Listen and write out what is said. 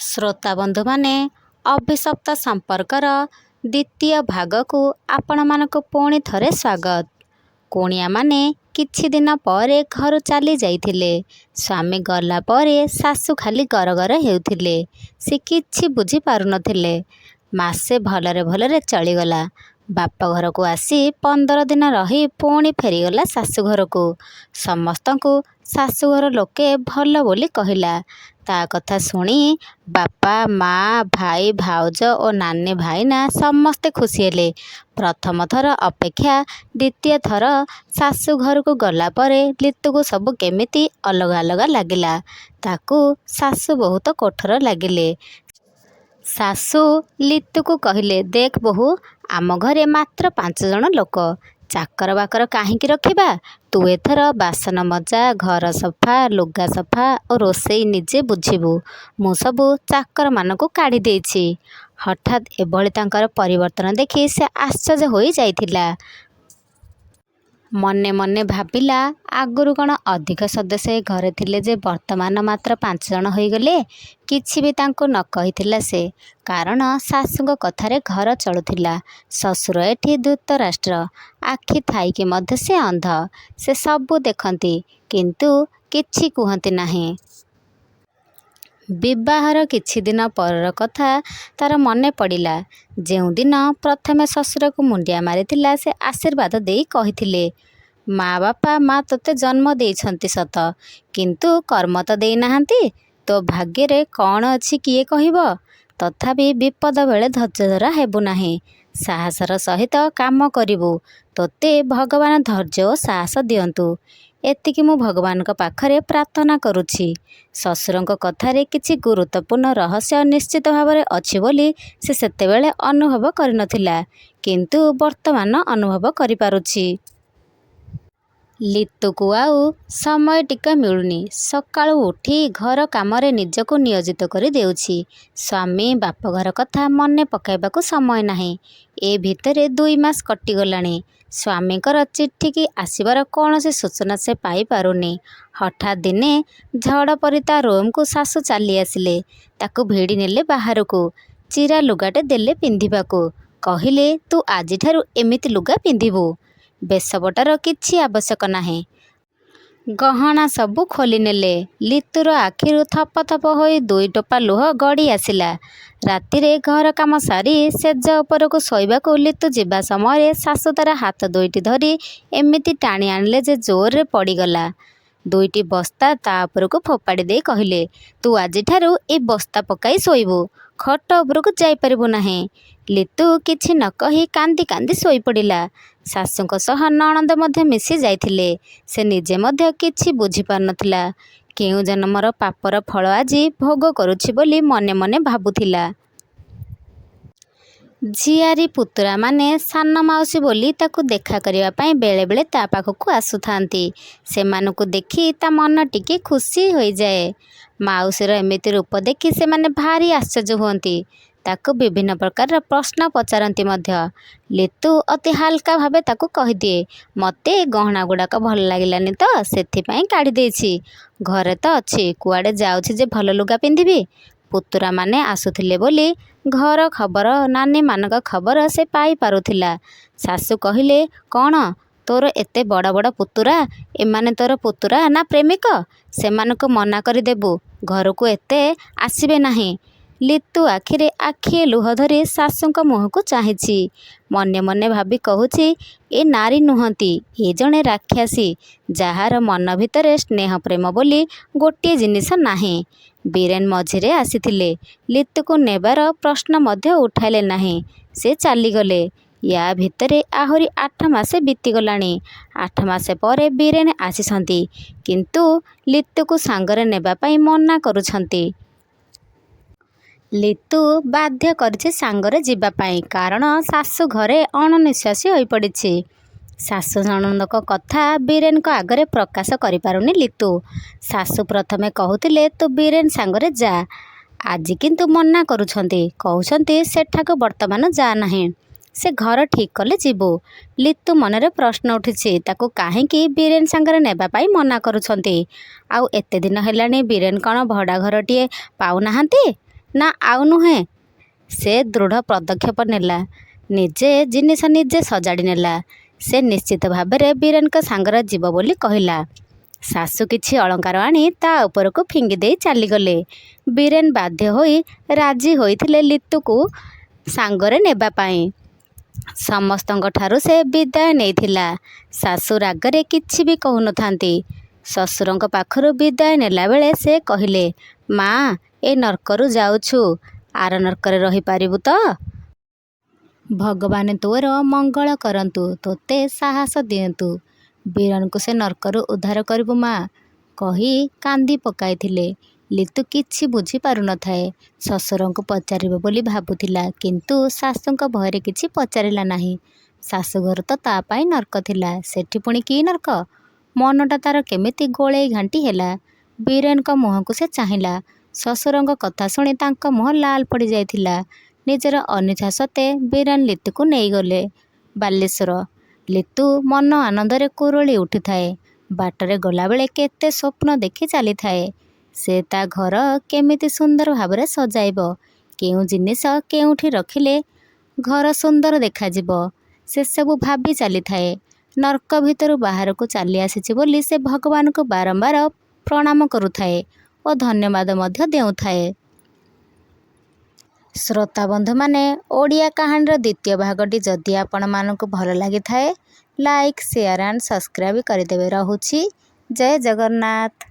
ଶ୍ରୋତା ବନ୍ଧୁମାନେ, ଅଭିଶପ୍ତ ସମ୍ପର୍କର ଦ୍ୱିତୀୟ ଭାଗକୁ ଆପଣମାନଙ୍କୁ ପୁଣି ଥରେ ସ୍ୱାଗତ। କୁଣିଆମାନେ କିଛି ଦିନ ପରେ ଘରୁ ଚାଲି ଯାଇଥିଲେ। ସ୍ୱାମୀ ଗଲା ପରେ ଶାଶୁ ଖାଲି ଗରଗର ହେଉଥିଲେ। ସେ କିଛି ବୁଝି ପାରୁନଥିଲେ। ମାସେ ଭଲରେ ଭଲରେ ଚଳିଗଲା। ବାପ ଘରକୁ ଆସି 15 ଦିନ ରହି ପୁଣି ଫେରିଗଲା ଶାଶୁଘରକୁ। ସମସ୍ତଙ୍କୁ ଶାଶୁଘର ଲୋକେ ଭଲ ବୋଲି କହିଲା। ତା କଥା ଶୁଣି ବାପା, ମା, ଭାଇ, ଭାଉଜ ଓ ନାନୀ ଭାଇନା ସମସ୍ତେ ଖୁସି ହେଲେ। ପ୍ରଥମ ଥର ଅପେକ୍ଷା ଦ୍ୱିତୀୟ ଥର ଶାଶୁଘରକୁ ଗଲା ପରେ ଲିତୁକୁ ସବୁ କେମିତି ଅଲଗା ଅଲଗା ଲାଗିଲା। ତାକୁ ଶାଶୁ ବହୁତ କଠୋର ଲାଗିଲେ। ଶାଶୁ ଲିତୁକୁ କହିଲେ, ଦେଖ ବୋହୂ, ଆମ ଘରେ ମାତ୍ର 5 ଜଣ ଲୋକ। ଚାକର ବାକର କାହିଁକି ରଖିବା? ତୁ ଏଥର ବାସନ ମଜା, ଘର ସଫା, ଲୁଗା ସଫା ଓ ରୋଷେଇ ନିଜେ ବୁଝିବୁ। ମୁଁ ସବୁ ଚାକରମାନଙ୍କୁ କାଢ଼ି ଦେଇଛି। ହଠାତ୍ ଏଭଳି ତାଙ୍କର ପରିବର୍ତ୍ତନ ଦେଖି ସେ ଆଶ୍ଚର୍ଯ୍ୟ ହୋଇ ଯାଇଥିଲା। ମନେ ମନେ ଭାବିଲା, ଆଗରୁ କ'ଣ ଅଧିକ ସଦସ୍ୟ ଏ ଘରେ ଥିଲେ ଯେ ବର୍ତ୍ତମାନ ମାତ୍ର 5 ଜଣ ହୋଇଗଲେ? କିଛି ବି ତାଙ୍କୁ ନ କହିଥିଲା ସେ। କାରଣ ଶାଶୁଙ୍କ କଥାରେ ଘର ଚଳୁଥିଲା। ଶ୍ୱଶୁର ଏଠି ଧୃତରାଷ୍ଟ୍ର। ଆଖି ଥାଇକି ମଧ୍ୟ ସେ ଅନ୍ଧ। ସେ ସବୁ ଦେଖନ୍ତି, କିନ୍ତୁ କିଛି କୁହନ୍ତି ନାହିଁ। ବିବାହର କିଛି ଦିନ ପରର କଥା ତାର ମନେ ପଡ଼ିଲା। ଯେଉଁଦିନ ପ୍ରଥମେ ଶ୍ୱଶୁରକୁ ମୁଣ୍ଡିଆ ମାରିଥିଲା, ସେ ଆଶୀର୍ବାଦ ଦେଇ କହିଥିଲେ, ମା ବାପା ମା ତୋତେ ଜନ୍ମ ଦେଇଛନ୍ତି ସତ, କିନ୍ତୁ କର୍ମ ତ ଦେଇନାହାନ୍ତି। ତୋ ଭାଗ୍ୟରେ କ'ଣ ଅଛି କିଏ କହିବ? ତଥାପି ବିପଦ ବେଳେ ଧୈର୍ଯ୍ୟଧରା ହେବୁ ନାହିଁ। ସାହସର ସହିତ କାମ କରିବୁ। ତୋତେ ଭଗବାନ ଧୈର୍ଯ୍ୟ ଓ ସାହସ ଦିଅନ୍ତୁ। ଏତିକି ମୁଁ ଭଗବାନଙ୍କ ପାଖରେ ପ୍ରାର୍ଥନା କରୁଛି। ଶ୍ୱଶୁରଙ୍କ କଥାରେ କିଛି ଗୁରୁତ୍ୱପୂର୍ଣ୍ଣ ରହସ୍ୟ ନିଶ୍ଚିତ ଭାବରେ ଅଛି ବୋଲି ସେ ସେତେବେଳେ ଅନୁଭବ କରିନଥିଲା, କିନ୍ତୁ ବର୍ତ୍ତମାନ ଅନୁଭବ କରିପାରୁଛି। ଲିତୁକୁ ଆଉ ସମୟ ଟିକେ ମିଳୁନି। ସକାଳୁ ଉଠି ଘର କାମରେ ନିଜକୁ ନିୟୋଜିତ କରି ଦେଉଛି। ସ୍ୱାମୀ, ବାପଘର କଥା ମନେ ପକାଇବାକୁ ସମୟ ନାହିଁ। ଏ ଭିତରେ 2 ମାସ କଟିଗଲାଣି। ସ୍ୱାମୀଙ୍କର ଚିଠି କି ଆସିବାର କୌଣସି ସୂଚନା ସେ ପାଇପାରୁନି। ହଠାତ୍ ଦିନେ ଝଡ଼ ପରି ତା ରୁମକୁ ଶାଶୁ ଚାଲି ଆସିଲେ। ତାକୁ ଭିଡ଼ି ନେଲେ ବାହାରକୁ। ଚିରା ଲୁଗାଟେ ଦେଲେ ପିନ୍ଧିବାକୁ। କହିଲେ, ତୁ ଆଜିଠାରୁ ଏମିତି ଲୁଗା ପିନ୍ଧିବୁ। ବେଶପଟାର କିଛି ଆବଶ୍ୟକ ନାହିଁ। ଗହଣା ସବୁ ଖୋଲିନେଲେ। ଲିତୁର ଆଖିରୁ ଥପ ଥପ ହୋଇ 2 ଟୋପା ଲୁହ ଗଡ଼ି ଆସିଲା। ରାତିରେ ଘର କାମ ସାରି ଶେଯ ଉପରକୁ ଶୋଇବାକୁ ଲିତୁ ଯିବା ସମୟରେ ଶାଶୁ ତାର ହାତ 2ଟି ଧରି ଏମିତି ଟାଣି ଆଣିଲେ ଯେ ଜୋରରେ ପଡ଼ିଗଲା। 2ଟି ବସ୍ତା ତା ଉପରକୁ ଫୋପାଡ଼ି ଦେଇ କହିଲେ, ତୁ ଆଜିଠାରୁ ଏ ବସ୍ତା ପକାଇ ଶୋଇବୁ। ଖଟ ଉପରକୁ ଯାଇପାରିବୁ ନାହିଁ। ଲିତୁ କିଛି ନ କହି କାନ୍ଦି କାନ୍ଦି ଶୋଇପଡ଼ିଲା। ଶାଶୁଙ୍କ ସହ ନଣନ୍ଦ ମଧ୍ୟ ମିଶି ଯାଇଥିଲେ। ସେ ନିଜେ ମଧ୍ୟ କିଛି ବୁଝିପାରୁନଥିଲା। କେଉଁ ଜନ୍ମର ପାପର ଫଳ ଆଜି ଭୋଗ କରୁଛି ବୋଲି ମନେ ମନେ ଭାବୁଥିଲା। ଝିଆରୀ ପୁତୁରାମାନେ ସାନ ମାଉସୀ ବୋଲି ତାକୁ ଦେଖା କରିବା ପାଇଁ ବେଳେବେଳେ ତା ପାଖକୁ ଆସୁଥାନ୍ତି। ସେମାନଙ୍କୁ ଦେଖି ତା ମନ ଟିକେ ଖୁସି ହୋଇଯାଏ। ମାଉସୀର ଏମିତି ରୂପ ଦେଖି ସେମାନେ ଭାରି ଆଶ୍ଚର୍ଯ୍ୟ ହୁଅନ୍ତି। ତାକୁ ବିଭିନ୍ନ ପ୍ରକାରର ପ୍ରଶ୍ନ ପଚାରନ୍ତି ମଧ୍ୟ। ଲିତୁ ଅତି ହାଲକା ଭାବେ ତାକୁ କହିଦିଏ, ମୋତେ ଗହଣା ଗୁଡ଼ାକ ଭଲ ଲାଗିଲାନି ତ ସେଥିପାଇଁ କାଢ଼ି ଦେଇଛି। ଘରେ ତ ଅଛି, କୁଆଡ଼େ ଯାଉଛି ଯେ ଭଲ ଲୁଗା ପିନ୍ଧିବି। ପୁତୁରାମାନେ ଆସୁଥିଲେ ବୋଲି ଘର ଖବର, ନାନୀମାନଙ୍କ ଖବର ସେ ପାଇପାରୁଥିଲା। ଶାଶୁ କହିଲେ, କ'ଣ ତୋର ଏତେ ବଡ଼ ବଡ଼ ପୁତୁରା? ଏମାନେ ତୋର ପୁତୁରା ନା ପ୍ରେମିକ? ସେମାନଙ୍କୁ ମନା କରିଦେବୁ, ଘରକୁ ଏତେ ଆସିବେ ନାହିଁ। ଲିତୁ ଆଖିରେ ଆଖିଏ ଲୁହ ଧରି ଶାଶୁଙ୍କ ମୁହଁକୁ ଚାହିଁଛି। ମନେ ମନେ ଭାବି କହୁଛି, ଏ ନାରୀ ନୁହନ୍ତି, ଏ ଜଣେ ରାକ୍ଷସୀ, ଯାହାର ମନ ଭିତରେ ସ୍ନେହ ପ୍ରେମ ବୋଲି ଗୋଟିଏ ଜିନିଷ ନାହିଁ। ବୀରେନ ମଝିରେ ଆସିଥିଲେ। ଲିତୁକୁ ନେବାର ପ୍ରଶ୍ନ ମଧ୍ୟ ଉଠାଇଲେ ନାହିଁ। ସେ ଚାଲିଗଲେ। ୟା ଭିତରେ ଆହୁରି 8 ମାସ ବିତିଗଲାଣି। 8 ମାସ ପରେ ବୀରେନ ଆସିଛନ୍ତି, କିନ୍ତୁ ଲିତୁକୁ ସାଙ୍ଗରେ ନେବା ପାଇଁ ମନା କରୁଛନ୍ତି। ଲିତୁ ବାଧ୍ୟ କରିଛି ସାଙ୍ଗରେ ଯିବା ପାଇଁ, କାରଣ ଶାଶୁ ଘରେ ଅଣନିଶ୍ୱାସୀ ହୋଇପଡ଼ିଛି। ଶାଶୁ ନଣନ୍ଦଙ୍କ କଥା ବୀରେନଙ୍କ ଆଗରେ ପ୍ରକାଶ କରିପାରୁନି ଲିତୁ। ଶାଶୁ ପ୍ରଥମେ କହୁଥିଲେ, ତୁ ବୀରେନ ସାଙ୍ଗରେ ଯା। ଆଜି କିନ୍ତୁ ମନା କରୁଛନ୍ତି। କହୁଛନ୍ତି ସେଠାକୁ ବର୍ତ୍ତମାନ ଯା ନାହିଁ। ସେ ଘର ଠିକ୍ କଲେ ଯିବୁ। ଲିତୁ ମନରେ ପ୍ରଶ୍ନ ଉଠିଛି, ତାକୁ କାହିଁକି ବୀରେନ ସାଙ୍ଗରେ ନେବା ପାଇଁ ମନା କରୁଛନ୍ତି? ଆଉ ଏତେ ଦିନ ହେଲାଣି ବୀରେନ କ'ଣ ଭଡ଼ା ଘରଟିଏ ପାଉନାହାନ୍ତି? ନା ଆଉ ନୁହେଁ। ସେ ଦୃଢ଼ ପଦକ୍ଷେପ ନେଲା। ନିଜେ ଜିନିଷ ନିଜେ ସଜାଡ଼ି ନେଲା। ସେ ନିଶ୍ଚିତ ଭାବରେ ବୀରେନଙ୍କ ସାଙ୍ଗରେ ଯିବ ବୋଲି କହିଲା। ଶାଶୁ କିଛି ଅଳଙ୍କାର ଆଣି ତା ଉପରକୁ ଫିଙ୍ଗି ଦେଇ ଚାଲିଗଲେ। ବୀରେନ ବାଧ୍ୟ ହୋଇ ରାଜି ହୋଇଥିଲେ ଲିତୁକୁ ସାଙ୍ଗରେ ନେବା ପାଇଁ। ସମସ୍ତଙ୍କଠାରୁ ସେ ବିଦାୟ ନେଇଥିଲା। ଶାଶୁ ରାଗରେ କିଛି ବି କହୁନଥାନ୍ତି। ଶ୍ୱଶୁରଙ୍କ ପାଖରୁ ବିଦାୟ ନେଲାବେଳେ ସେ କହିଲେ, ମା, ଏ ନର୍କରୁ ଯାଉଛୁ, ଆର ନର୍କରେ ରହିପାରିବୁ ତ? ଭଗବାନ ତୋର ମଙ୍ଗଳ କରନ୍ତୁ, ତୋତେ ସାହସ ଦିଅନ୍ତୁ। ବୀରନକୁ ସେ ନର୍କରୁ ଉଦ୍ଧାର କରିବୁ ମା, କହି କାନ୍ଦି ପକାଇଥିଲେ। ଲିତୁ କିଛି ବୁଝିପାରୁନଥାଏ। ଶ୍ୱଶୁରଙ୍କୁ ପଚାରିବ ବୋଲି ଭାବୁଥିଲା, କିନ୍ତୁ ଶାଶୁଙ୍କ ଭୟରେ କିଛି ପଚାରିଲା ନାହିଁ। ଶାଶୁଘର ତ ତା ପାଇଁ ନର୍କ ଥିଲା, ସେଠି ପୁଣି କି ନର୍କ? ମନଟା ତାର କେମିତି ଗୋଳେଇ ଘାଣ୍ଟି ହେଲା। ବୀରେନଙ୍କ ମୁହଁକୁ ସେ ଚାହିଁଲା। ଶ୍ୱଶୁରଙ୍କ କଥା ଶୁଣି ତାଙ୍କ ମୁହଁ ଲାଲ ପଡ଼ିଯାଇଥିଲା। ନିଜର ଅନିଚ୍ଛା ସତ୍ତ୍ୱେ ବୀରେନ ଲିତୁକୁ ନେଇଗଲେ ବାଲେଶ୍ୱର। ଲିତୁ ମନ ଆନନ୍ଦରେ କୁରୁଳି ଉଠିଥାଏ। ବାଟରେ ଗଲାବେଳେ କେତେ ସ୍ୱପ୍ନ ଦେଖି ଚାଲିଥାଏ। ସେ ତା ଘର କେମିତି ସୁନ୍ଦର ଭାବରେ ସଜାଇବ, କେଉଁ ଜିନିଷ କେଉଁଠି ରଖିଲେ ଘର ସୁନ୍ଦର ଦେଖାଯିବ, ସେସବୁ ଭାବି ଚାଲିଥାଏ। ନର୍କ ଭିତରୁ ବାହାରକୁ ଚାଲି ଆସିଛି ବୋଲି ସେ ଭଗବାନଙ୍କୁ ବାରମ୍ବାର ପ୍ରଣାମ କରୁଥାଏ ଓ ଧନ୍ୟବାଦ ମଧ୍ୟ ଦେଉଥାଏ। ଶ୍ରୋତାବନ୍ଧୁମାନେ, ଓଡ଼ିଆ କାହାଣୀର ଦ୍ୱିତୀୟ ଭାଗଟି ଯଦି ଆପଣମାନଙ୍କୁ ଭଲ ଲାଗିଥାଏ, ଲାଇକ୍, ସେୟାର ଆଣ୍ଡ ସବସ୍କ୍ରାଇବ୍ କରିଦେବେ। ରହୁଛି। ଜୟ ଜଗନ୍ନାଥ।